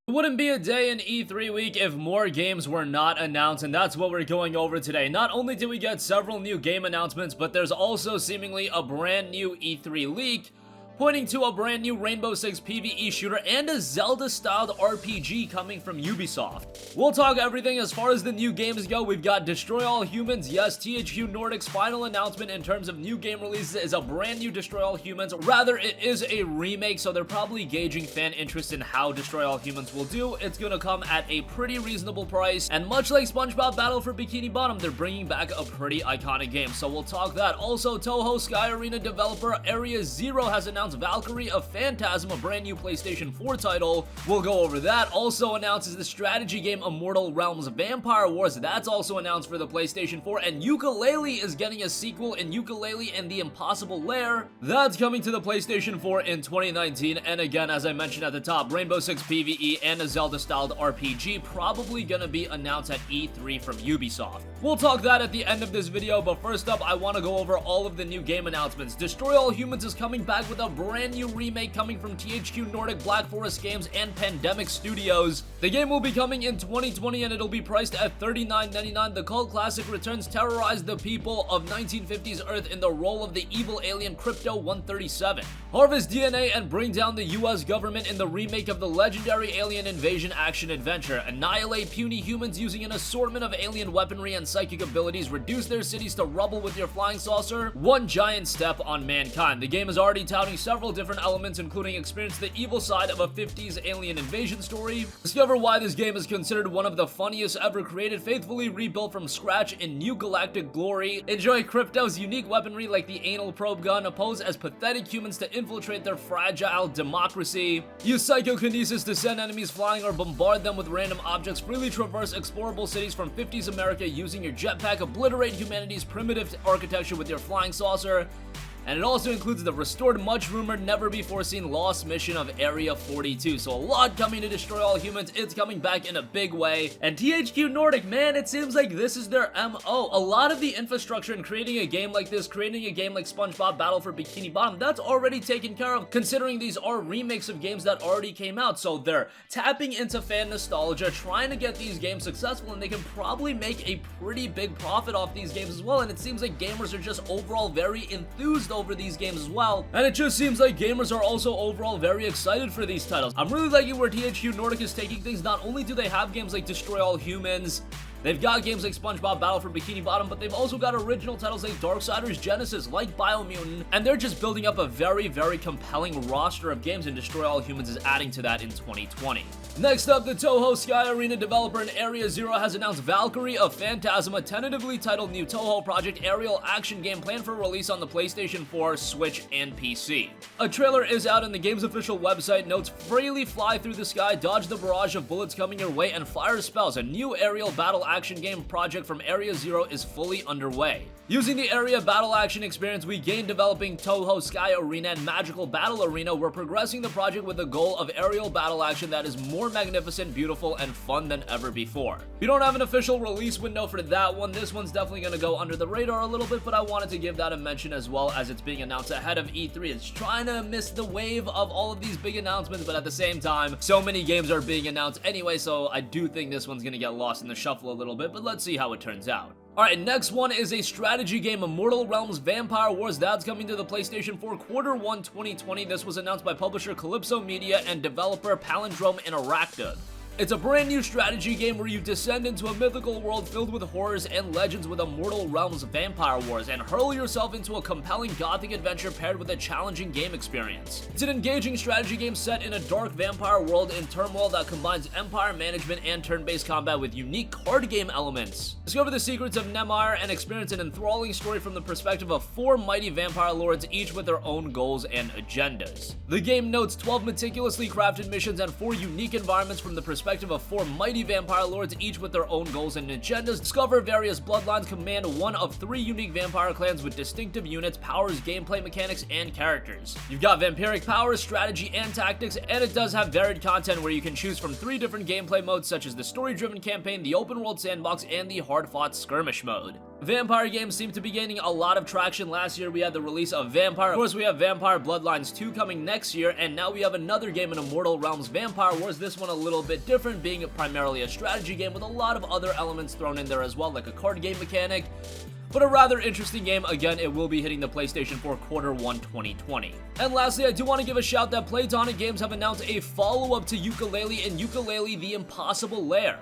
It wouldn't be a day in E3 week if more games were not announced, and that's what we're going over today. Not only did we get several new game announcements, but there's also seemingly a brand new E3 leak pointing to a brand new Rainbow Six PvE shooter and a Zelda-styled RPG coming from Ubisoft. We'll talk everything as far as the new games go. We've got Destroy All Humans. Yes, THQ Nordic's final announcement in terms of new game releases is a brand new Destroy All Humans. Rather, it is a remake, so they're probably gauging fan interest in how Destroy All Humans will do. It's gonna come at a pretty reasonable price, and much like SpongeBob Battle for Bikini Bottom, they're bringing back a pretty iconic game, so we'll talk that. Also, Toho Sky Arena developer Area Zero has announced Valkyrie of Phantasm, a brand new PlayStation 4 title. We'll go over that. Also announces the strategy game Immortal Realms Vampire Wars. That's also announced for the PlayStation 4. And Yooka-Laylee is getting a sequel in Yooka-Laylee and the Impossible Lair. That's coming to the PlayStation 4 in 2019. And again, as I mentioned at the top, Rainbow Six PvE and a Zelda-styled RPG probably gonna be announced at E3 from Ubisoft. We'll talk that at the end of this video, but first up, I want to go over all of the new game announcements. Destroy All Humans is coming back with a brand new remake coming from THQ Nordic, Black Forest Games, and Pandemic Studios. The game will be coming in 2020 and it'll be priced at $39.99. The cult classic returns terrorize the people of 1950s Earth in the role of the evil alien Crypto-137. Harvest DNA and bring down the US government in the remake of the legendary Alien Invasion action-adventure. Annihilate puny humans using an assortment of alien weaponry and psychic abilities. Reduce their cities to rubble with your flying saucer. One giant step on mankind. The game is already touting several different elements, including experience the evil side of a 50s alien invasion story. Discover why this game is considered one of the funniest ever created, faithfully rebuilt from scratch in new galactic glory. Enjoy Crypto's unique weaponry like the anal probe gun. Pose as pathetic humans to infiltrate their fragile democracy. Use psychokinesis to send enemies flying or bombard them with random objects. Freely traverse explorable cities from 50s America using your jetpack. Obliterate humanity's primitive architecture with your flying saucer. And it also includes the restored, much-rumored, never-before-seen lost mission of Area 42. So a lot coming to Destroy All Humans. It's coming back in a big way. And THQ Nordic, man, it seems like this is their MO. A lot of the infrastructure in creating a game like this, creating a game like SpongeBob Battle for Bikini Bottom, that's already taken care of, considering these are remakes of games that already came out. So they're tapping into fan nostalgia, trying to get these games successful, and they can probably make a pretty big profit off these games as well. And it seems like gamers are just overall very enthused over these games as well, and it just seems like gamers are also overall very excited for these titles. I'm really liking where THQ Nordic is taking things. Not only do they have games like Destroy All Humans, they've got games like SpongeBob Battle for Bikini Bottom, but they've also got original titles like Darksiders Genesis, like Biomutant, and they're just building up a very, very compelling roster of games, and Destroy All Humans is adding to that in 2020. Next up, the Toho Sky Arena developer in Area Zero has announced Valkyrie of Phantasm, a tentatively titled new Toho project aerial action game planned for release on the PlayStation 4, Switch, and PC. A trailer is out, and the game's official website notes, freely fly through the sky, dodge the barrage of bullets coming your way, and fire spells. A new aerial battle action game project from Area Zero is fully underway. Using the area battle action experience we gained developing Toho Sky Arena and Magical Battle Arena, we're progressing the project with the goal of aerial battle action that is more magnificent, beautiful, and fun than ever before. We don't have an official release window for that one. This one's definitely going to go under the radar a little bit, but I wanted to give that a mention as well, as it's being announced ahead of E3. It's trying to miss the wave of all of these big announcements, but at the same time, so many games are being announced anyway, so I do think this one's going to get lost in the shuffle a little bit, but let's see how it turns out. Alright, next one is a strategy game, Immortal Realms Vampire Wars. That's coming to the PlayStation 4 Q1 2020. This was announced by publisher Calypso Media and developer Palindrome Interactive. It's a brand new strategy game where you descend into a mythical world filled with horrors and legends with Immortal Realms Vampire Wars and hurl yourself into a compelling gothic adventure paired with a challenging game experience. It's an engaging strategy game set in a dark vampire world in turmoil that combines empire management and turn-based combat with unique card game elements. Discover the secrets of Nemire and experience an enthralling story from the perspective of 4 mighty vampire lords, each with their own goals and agendas. The game notes 12 meticulously crafted missions and 4 unique environments from the perspective of 4 mighty vampire lords, each with their own goals and agendas. Discover various bloodlines, command one of 3 unique vampire clans with distinctive units, powers, gameplay mechanics, and characters. You've got vampiric powers, strategy, and tactics, and it does have varied content where you can choose from 3 different gameplay modes, such as the story-driven campaign, the open-world sandbox, and the hard-fought skirmish mode. Vampire games seem to be gaining a lot of traction. Last year we had the release of Vampire. Of course, we have Vampire Bloodlines 2 coming next year, and now we have another game in Immortal Realms Vampire Wars. This one a little bit different, being primarily a strategy game with a lot of other elements thrown in there as well, like a card game mechanic. But a rather interesting game. Again, it will be hitting the PlayStation 4 Q1 2020. And lastly, I do want to give a shout that Playtonic Games have announced a follow-up to Yooka-Laylee and Yooka-Laylee The Impossible Lair.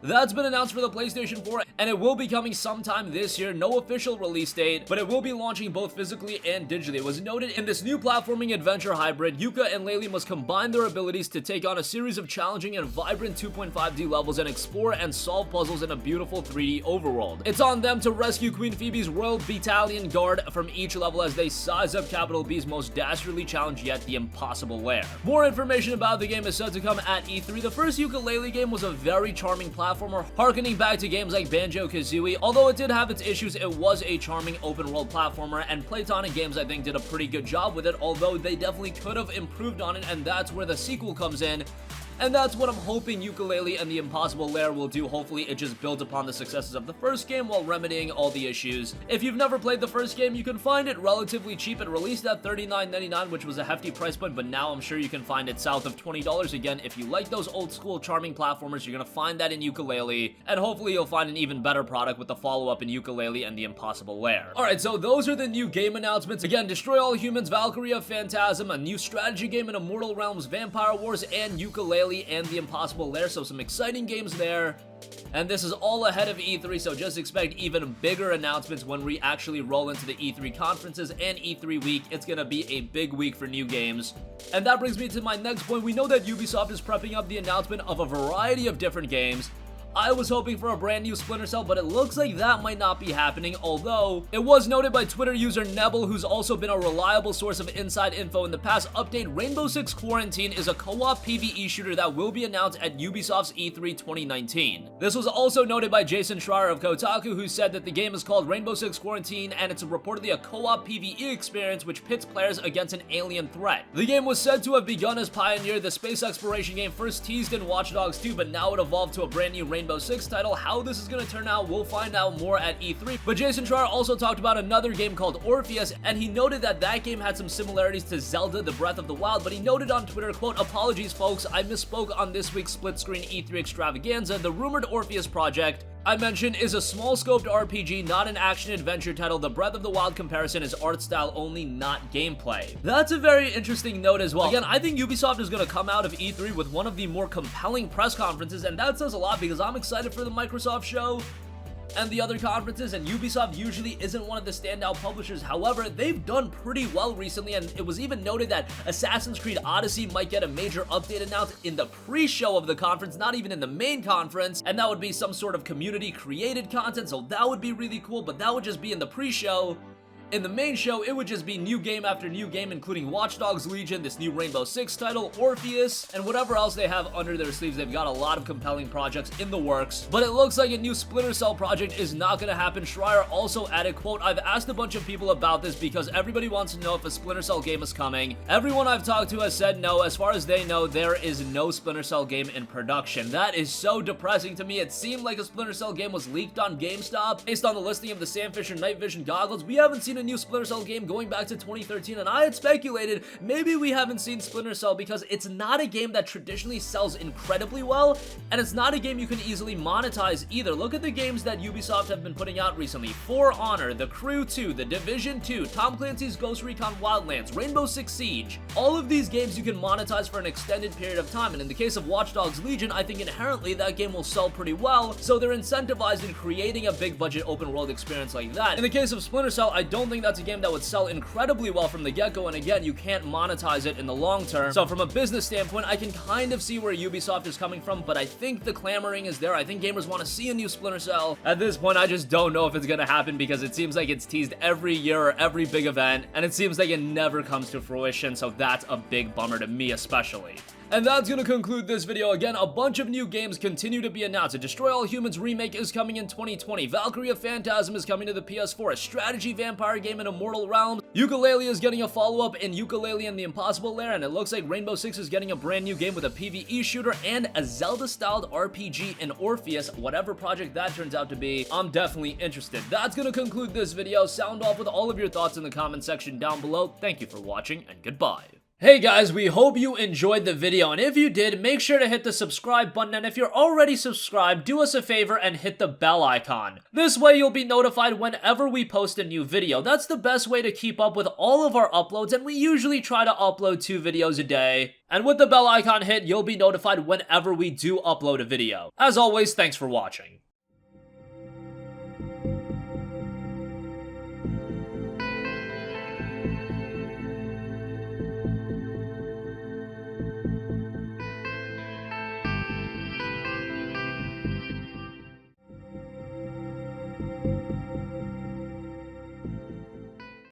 That's been announced for the PlayStation 4, and it will be coming sometime this year. No official release date, but it will be launching both physically and digitally. It was noted in this new platforming adventure hybrid, Yuka and Laylee must combine their abilities to take on a series of challenging and vibrant 2.5D levels and explore and solve puzzles in a beautiful 3D overworld. It's on them to rescue Queen Phoebe's Royal Battalion Guard from each level as they size up Capital B's most dastardly challenge yet, the Impossible Lair. More information about the game is set to come at E3. The first Yooka-Laylee game was a very charming platformer, harkening back to games like Banjo-Kazooie. Although it did have its issues, it was a charming open-world platformer, and Playtonic Games, I think, did a pretty good job with it, although they definitely could have improved on it, and that's where the sequel comes in. And that's what I'm hoping Yooka-Laylee and The Impossible Lair will do. Hopefully, it just builds upon the successes of the first game while remedying all the issues. If you've never played the first game, you can find it relatively cheap. It released at $39.99, which was a hefty price point, but now I'm sure you can find it south of $20. Again, if you like those old-school charming platformers, you're gonna find that in Yooka-Laylee, and hopefully you'll find an even better product with the follow-up in Yooka-Laylee and The Impossible Lair. Alright, so those are the new game announcements. Again, Destroy All Humans, Valkyrie of Phantasm, a new strategy game in Immortal Realms, Vampire Wars, and Yooka-Laylee and The Impossible Lair, so some exciting games there. And this is all ahead of E3, so just expect even bigger announcements when we actually roll into the E3 conferences and E3 week. It's gonna be a big week for new games. And that brings me to my next point. We know that Ubisoft is prepping up the announcement of a variety of different games. I was hoping for a brand new Splinter Cell, but it looks like that might not be happening, although it was noted by Twitter user Nebel, who's also been a reliable source of inside info in the past update. Rainbow Six Quarantine is a co-op PvE shooter that will be announced at Ubisoft's E3 2019. This was also noted by Jason Schreier of Kotaku, who said that the game is called Rainbow Six Quarantine, and it's reportedly a co-op PvE experience which pits players against an alien threat. The game was said to have begun as Pioneer, the space exploration game first teased in Watch Dogs 2, but now it evolved to a brand new Rainbow Six title. How this is going to turn out, we'll find out more at E3. But Jason Schreier also talked about another game called Orpheus, and he noted that that game had some similarities to Zelda: The Breath of the Wild, but he noted on Twitter, quote, "Apologies folks, I misspoke on this week's split-screen E3 extravaganza. The rumored Orpheus project I mentioned is a small-scoped RPG, not an action-adventure title. The Breath of the Wild comparison is art style only, not gameplay." That's a very interesting note as well. Again, I think Ubisoft is going to come out of E3 with one of the more compelling press conferences, and that says a lot because I'm excited for the Microsoft show and the other conferences, and Ubisoft usually isn't one of the standout publishers. However, they've done pretty well recently, and it was even noted that Assassin's Creed Odyssey might get a major update announced in the pre-show of the conference, not even in the main conference, and that would be some sort of community-created content, so that would be really cool, but that would just be in the pre-show. In the main show, it would just be new game after new game, including Watch Dogs Legion, this new Rainbow Six title, Orpheus, and whatever else they have under their sleeves. They've got a lot of compelling projects in the works, but it looks like a new Splinter Cell project is not going to happen. Schreier also added, quote, "I've asked a bunch of people about this because everybody wants to know if a Splinter Cell game is coming. Everyone I've talked to has said no. As far as they know, there is no Splinter Cell game in production." That is so depressing to me. It seemed like a Splinter Cell game was leaked on GameStop based on the listing of the Sam Fisher night vision goggles. We haven't seen a new Splinter Cell game going back to 2013, and I had speculated maybe we haven't seen Splinter Cell because it's not a game that traditionally sells incredibly well, and it's not a game you can easily monetize either. Look at the games that Ubisoft have been putting out recently: For Honor, The Crew 2, The Division 2, Tom Clancy's Ghost Recon Wildlands, Rainbow Six Siege. All of these games you can monetize for an extended period of time, and in the case of Watch Dogs Legion, I think inherently that game will sell pretty well, so they're incentivized in creating a big budget open world experience like that. In the case of Splinter Cell, I don't think that's a game that would sell incredibly well from the get-go, and again, you can't monetize it in the long term. So from a business standpoint, I can kind of see where Ubisoft is coming from, but I think the clamoring is there. I think gamers want to see a new Splinter Cell. At this point, I just don't know if it's gonna happen because it seems like it's teased every year or every big event, and it seems like it never comes to fruition, so that's a big bummer to me especially. And that's gonna conclude this video. Again, a bunch of new games continue to be announced. A Destroy All Humans remake is coming in 2020. Valkyrie of Phantasm is coming to the PS4. A strategy vampire game in Immortal Realms. Yooka-Laylee is getting a follow-up in Yooka-Laylee and the Impossible Lair, and it looks like Rainbow Six is getting a brand new game with a PvE shooter and a Zelda-styled RPG in Orpheus. Whatever project that turns out to be, I'm definitely interested. That's gonna conclude this video. Sound off with all of your thoughts in the comment section down below. Thank you for watching, and goodbye. Hey guys, we hope you enjoyed the video, and if you did, make sure to hit the subscribe button, and if you're already subscribed, do us a favor and hit the bell icon. This way you'll be notified whenever we post a new video. That's the best way to keep up with all of our uploads, and we usually try to upload 2 videos a day. And with the bell icon hit, you'll be notified whenever we do upload a video. As always, thanks for watching.